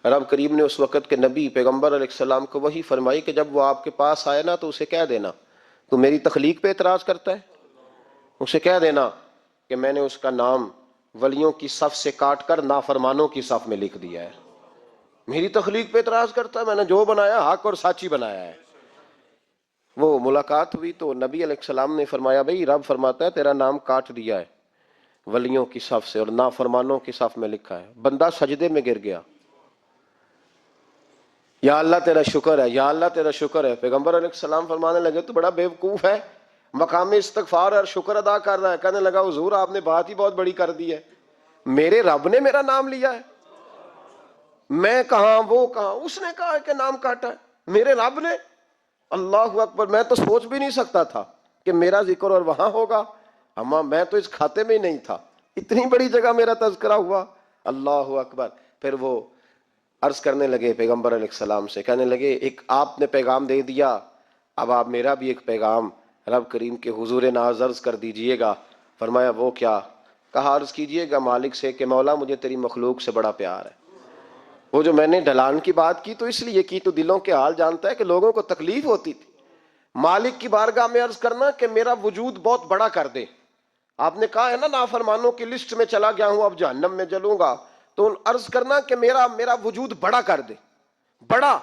رب کریم نے اس وقت کے نبی پیغمبر علیہ السلام کو وہی فرمائی کہ جب وہ آپ کے پاس آئے نا تو اسے کہہ دینا تو میری تخلیق پہ اعتراض کرتا ہے، اسے کہہ دینا کہ میں نے اس کا نام ولیوں کی صف سے کاٹ کر نافرمانوں کی صف میں لکھ دیا ہے، میری تخلیق پہ اعتراض کرتا ہے، میں نے جو بنایا حق اور سچ ہی بنایا ہے۔ وہ ملاقات ہوئی تو نبی علیہ السلام نے فرمایا بھئی رب فرماتا ہے تیرا نام کاٹ دیا ہے ولیوں کی صف سے اور نافرمانوں کی صف میں لکھا ہے۔ بندہ سجدے میں گر گیا، یا اللہ تیرا شکر ہے، یا اللہ تیرا شکر ہے۔ پیغمبر علیہ السلام فرمانے لگے تو بڑا بیوقوف ہے، مقام استغفار اور شکر ادا کر رہا ہے۔ کہنے لگا حضور آپ نے بات ہی بہت بڑی کر دی ہے، میرے رب نے میرا نام لیا ہے، میں کہاں وہ کہاں، اس نے کہا ہے کہ نام کاٹا ہے، میرے رب نے۔ اللہ اکبر، میں تو سوچ بھی نہیں سکتا تھا کہ میرا ذکر اور وہاں ہوگا، اما میں تو اس کھاتے میں ہی نہیں تھا، اتنی بڑی جگہ میرا تذکرہ ہوا۔ اللہ اکبر۔ پھر وہ عرض کرنے لگے پیغمبر علیہ السلام سے، کہنے لگے ایک آپ نے پیغام دے دیا، اب آپ میرا بھی ایک پیغام رب کریم کے حضور ناز عرض کر دیجئے گا۔ فرمایا وہ کیا؟ کہا عرض کیجئے گا مالک سے کہ مولا مجھے تیری مخلوق سے بڑا پیار ہے۔ وہ جو میں نے ڈھلان کی بات کی تو اس لیے کی تو دلوں کے حال جانتا ہے کہ لوگوں کو تکلیف ہوتی تھی، مالک کی بارگاہ میں عرض کرنا کہ میرا وجود بہت بڑا کر دے۔ آپ نے کہا ہے نا نافرمانوں کی لسٹ میں چلا گیا ہوں اب جہنم میں جلوں گا، تو عرض کرنا کہ میرا وجود بڑا کر دے، بڑا،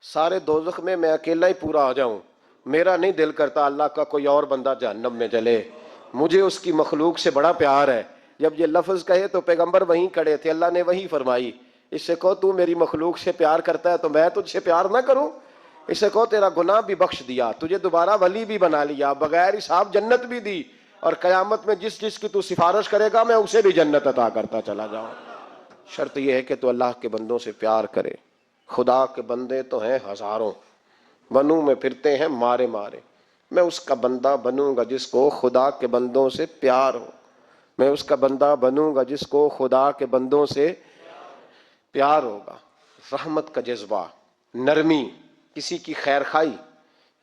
سارے دوزخ میں اکیلا ہی پورا آ جاؤں، میرا نہیں دل کرتا اللہ کا کوئی اور بندہ جہنم میں جلے، مجھے اس کی مخلوق سے بڑا پیار ہے۔ جب یہ لفظ کہے تو پیغمبر وہیں کھڑے تھے، اللہ نے وہی فرمائی، اس سے کہو تو میری مخلوق سے پیار کرتا ہے تو میں تجھ سے پیار نہ کروں؟ اس سے کہو تیرا گناہ بھی بخش دیا، تجھے دوبارہ ولی بھی بنا لیا، بغیر حساب جنت بھی دی، اور قیامت میں جس جس کی تو سفارش کرے گا میں اسے بھی جنت عطا کرتا چلا جاؤں۔ شرط یہ ہے کہ تو اللہ کے بندوں سے پیار کرے۔ خدا کے بندے تو ہیں ہزاروں، بنوں میں پھرتے ہیں مارے مارے، میں اس کا بندہ بنوں گا جس کو خدا کے بندوں سے پیار ہو، میں اس کا بندہ بنوں گا جس کو خدا کے بندوں سے پیار ہوگا۔ رحمت کا جذبہ، نرمی، کسی کی خیر خواہی،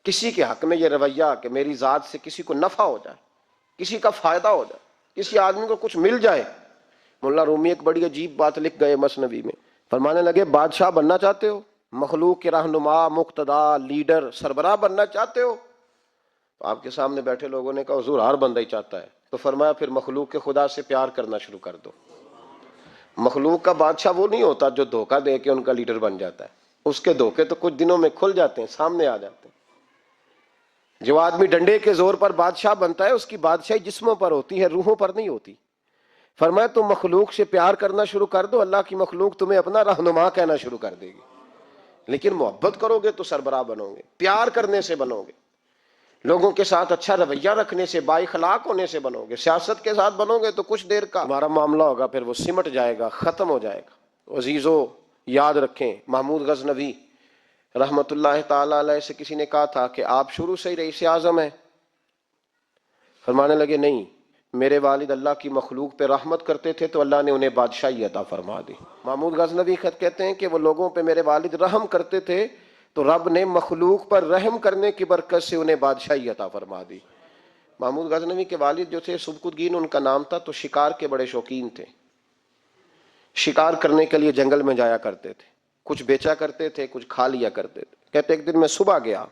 کسی کے حق میں یہ رویہ کہ میری ذات سے کسی کو نفع ہو جائے، کسی کا فائدہ ہو جائے، کسی آدمی کو کچھ مل جائے۔ مولانا رومی ایک بڑی عجیب بات لکھ گئے مثنوی میں، فرمانے لگے بادشاہ بننا چاہتے ہو، مخلوق کے رہنما، مقتدا، لیڈر، سربراہ بننا چاہتے ہو؟ تو آپ کے سامنے بیٹھے لوگوں نے کہا حضور ہر بندہ ہی چاہتا ہے، تو فرمایا پھر مخلوق کے خدا سے پیار کرنا شروع کر دو۔ مخلوق کا بادشاہ وہ نہیں ہوتا جو دھوکہ دے کے ان کا لیڈر بن جاتا ہے، اس کے دھوکے تو کچھ دنوں میں کھل جاتے ہیں، سامنے آ جاتے ہیں۔ جو آدمی ڈنڈے کے زور پر بادشاہ بنتا ہے اس کی بادشاہی جسموں پر ہوتی ہے، روحوں پر نہیں ہوتی۔ فرمایا تم مخلوق سے پیار کرنا شروع کر دو، اللہ کی مخلوق تمہیں اپنا رہنما کہنا شروع کر دے گی، لیکن محبت کرو گے تو سربراہ بنو گے، پیار کرنے سے بنو گے، لوگوں کے ساتھ اچھا رویہ رکھنے سے، بااخلاق ہونے سے بنو گے، سیاست کے ساتھ بنو گے تو کچھ دیر کا ہمارا معاملہ ہوگا، پھر وہ سمٹ جائے گا، ختم ہو جائے گا۔ عزیزو یاد رکھیں، محمود غزنوی رحمت اللہ تعالی علیہ سے کسی نے کہا تھا کہ آپ شروع سے ہی رئیس اعظم ہیں؟ فرمانے لگے نہیں، میرے والد اللہ کی مخلوق پہ رحمت کرتے تھے تو اللہ نے انہیں بادشاہی عطا فرما دی۔ محمود غزنوی خط کہتے ہیں کہ وہ لوگوں پہ میرے والد رحم کرتے تھے تو رب نے مخلوق پر رحم کرنے کی برکت سے انہیں بادشاہی عطا فرما دی۔ محمود غزنوی کے والد جو تھے سبکتگین ان کا نام تھا، تو شکار کے بڑے شوقین تھے، شکار کرنے کے لیے جنگل میں جایا کرتے تھے، کچھ بیچا کرتے تھے، کچھ کھا لیا کرتے تھے۔ کہتے ایک دن میں صبح گیا،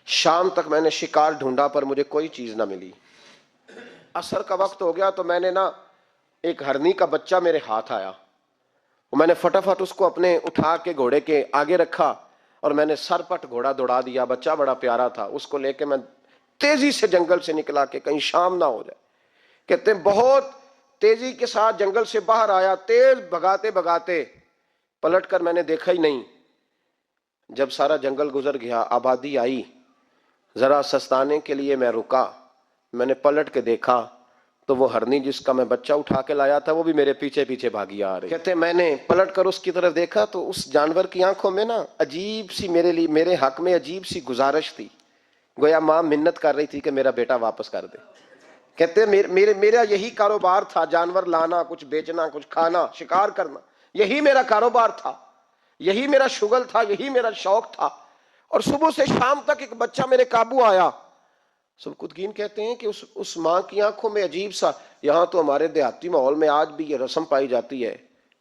شام تک میں نے شکار ڈھونڈا پر مجھے کوئی چیز نہ ملی، عصر کا وقت ہو گیا تو میں نے ایک ہرنی کا بچہ میرے ہاتھ آیا، میں نے فٹافٹ اس کو اپنے اٹھا کے گھوڑے کے آگے رکھا اور میں نے سر پٹ گھوڑا دوڑا دیا، بچہ بڑا پیارا تھا، اس کو لے کے میں تیزی سے جنگل سے نکلا کہ کہیں شام نہ ہو جائے۔ کہتے ہیں بہت تیزی کے ساتھ جنگل سے باہر آیا، تیز بھگاتے بھگاتے، پلٹ کر میں نے دیکھا ہی نہیں۔ جب سارا جنگل گزر گیا، آبادی آئی، ذرا سستانے کے لیے میں رکا، میں نے پلٹ کے دیکھا تو وہ ہرنی جس کا میں بچہ اٹھا کے لایا تھا وہ بھی میرے پیچھے پیچھے بھاگی آ رہی۔ کہتے ہیں میں نے پلٹ کر اس کی طرف دیکھا تو اس جانور کی آنکھوں میں عجیب سی میرے حق میں عجیب سی گزارش تھی، گویا ماں منت کر رہی تھی کہ میرا بیٹا واپس کر دے۔ کہتے ہیں میرا یہی کاروبار تھا، جانور لانا، کچھ بیچنا، کچھ کھانا، شکار کرنا، یہی میرا کاروبار تھا، یہی میرا شغل تھا، یہی میرا شوق تھا، اور صبح سے شام تک ایک بچہ میرے قابو آیا۔ سبکتگین کہتے ہیں کہ اس ماں کی آنکھوں میں عجیب سا، یہاں تو ہمارے دیہاتی ماحول میں آج بھی یہ رسم پائی جاتی ہے،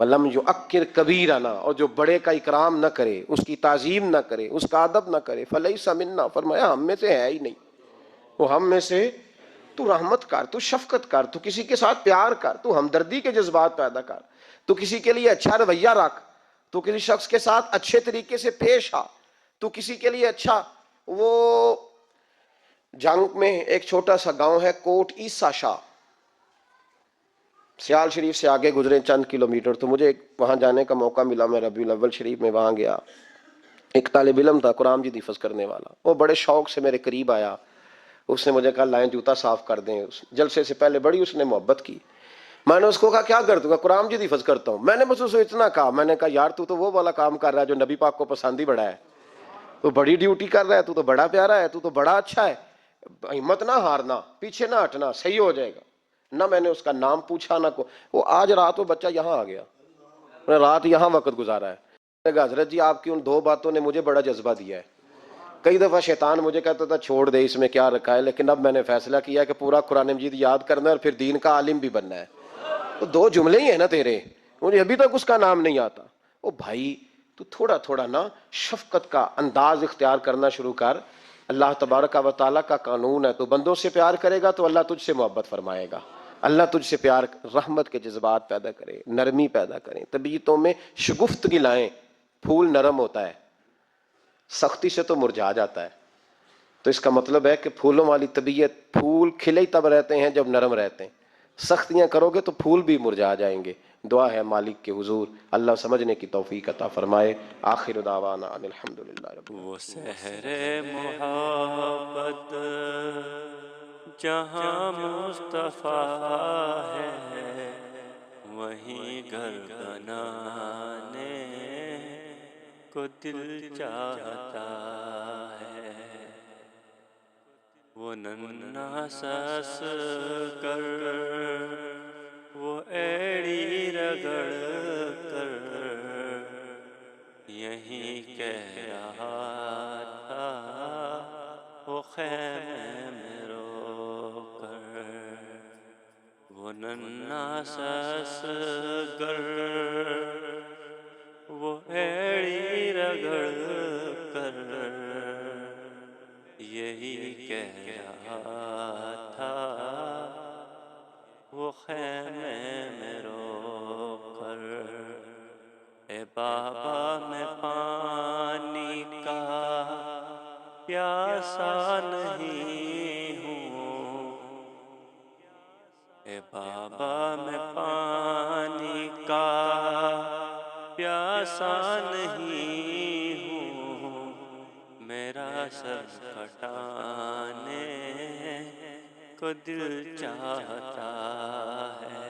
وَلَمْ يُؤَكِّرْ كَبِيرَنَا، اور جو بڑے کا اکرام نہ کرے، اس کی تعظیم نہ کرے، اس کا ادب نہ کرے، فَلَيْسَ مِنَّا، فرمایا ہم میں سے ہے ہی نہیں وہ، ہم میں سے۔ تو رحمت کر، تو شفقت کر، تو کسی کے ساتھ پیار کر، تو ہمدردی کے جذبات پیدا کر، تو کسی کے لیے اچھا رویہ رکھ، تو کسی شخص کے ساتھ اچھے طریقے سے پیش آ، تو کسی کے لیے اچھا۔ وہ جنگ میں ایک چھوٹا سا گاؤں ہے کوٹ عیسیٰ شاہ، سیال شریف سے آگے گزرے چند کلومیٹر، تو مجھے وہاں جانے کا موقع ملا، میں ربیع الاول شریف میں وہاں گیا۔ ایک طالب علم تھا قرآن مجید حفظ کرنے والا، وہ بڑے شوق سے میرے قریب آیا، اس نے مجھے کہا لائیں جوتا صاف کر دیں، جلسے سے پہلے بڑی اس نے محبت کی۔ میں نے اس کو کہا کیا کرتا ہوں؟ قرآن مجید حفظ کرتا ہوں۔ میں نے بس اسے اتنا کہا، میں نے کہا یار تو وہ والا کام کر رہا ہے جو نبی پاک کو پسند ہی بڑا ہے، تو بڑی ڈیوٹی کر رہا ہے، تو بڑا پیارا ہے، تو بڑا اچھا ہے، ہمت نہ ہارنا، پیچھے نہ ہٹنا، صحیح ہو جائے گا۔ نہ میں نے اس کا نام پوچھا نہ کو، وہ آج رات وہ بچہ یہاں آ گیا، میں نے رات یہاں وقت گزارا ہے۔ میں نے کہا حضرت جی آپ کی ان دو باتوں نے مجھے بڑا جذبہ دیا ہے۔ کئی دفعہ شیطان مجھے کہتا تھا چھوڑ دے اس میں کیا رکھا ہے، لیکن اب میں نے فیصلہ کیا کہ پورا قرآن مجید یاد کرنا ہے اور پھر دین کا عالم بھی بننا ہے۔ تو دو جملے ہی ہیں نا تیرے، مجھے ابھی تک اس کا نام نہیں آتا۔ او بھائی تو تھوڑا تھوڑا نا شفقت کا انداز اختیار کرنا شروع کر۔ اللہ تبارک و تعالیٰ کا قانون ہے، تو بندوں سے پیار کرے گا تو اللہ تجھ سے محبت فرمائے گا، اللہ تجھ سے پیار، رحمت کے جذبات پیدا کرے، نرمی پیدا کریں، طبیعتوں میں شگفتگی لائیں۔ پھول نرم ہوتا ہے، سختی سے تو مرجھا جاتا ہے، تو اس کا مطلب ہے کہ پھولوں والی طبیعت، پھول کھلے ہی تب رہتے ہیں جب نرم رہتے ہیں، سختیاں کرو گے تو پھول بھی مرجھا جائیں گے۔ دعا ہے مالک کے حضور اللہ سمجھنے کی توفیق عطا فرمائے۔ آخر دعوانا ان الحمدللہ رب وہ سحر محبت جہاں مصطفیٰ ہے، وہیں گھر بنانے کو دل چاہتا ہے۔ وہ ننھا سس کر، وہ ایڑی رگڑ کر، یہیں کہہ رہا تھا وہ خیمے میں رو کر۔ وہ ننھا سس گر، وہ ایڑی رگڑ کر، یہی کہہ رہا تھا وہ خیمے میں رو کر۔ اے بابا میں پانی کا پیاسا نہیں ہوں، اے بابا میں پانی کا پیاسا نہیں ہوں، میرا سر کٹانے کو دل چاہتا ہے۔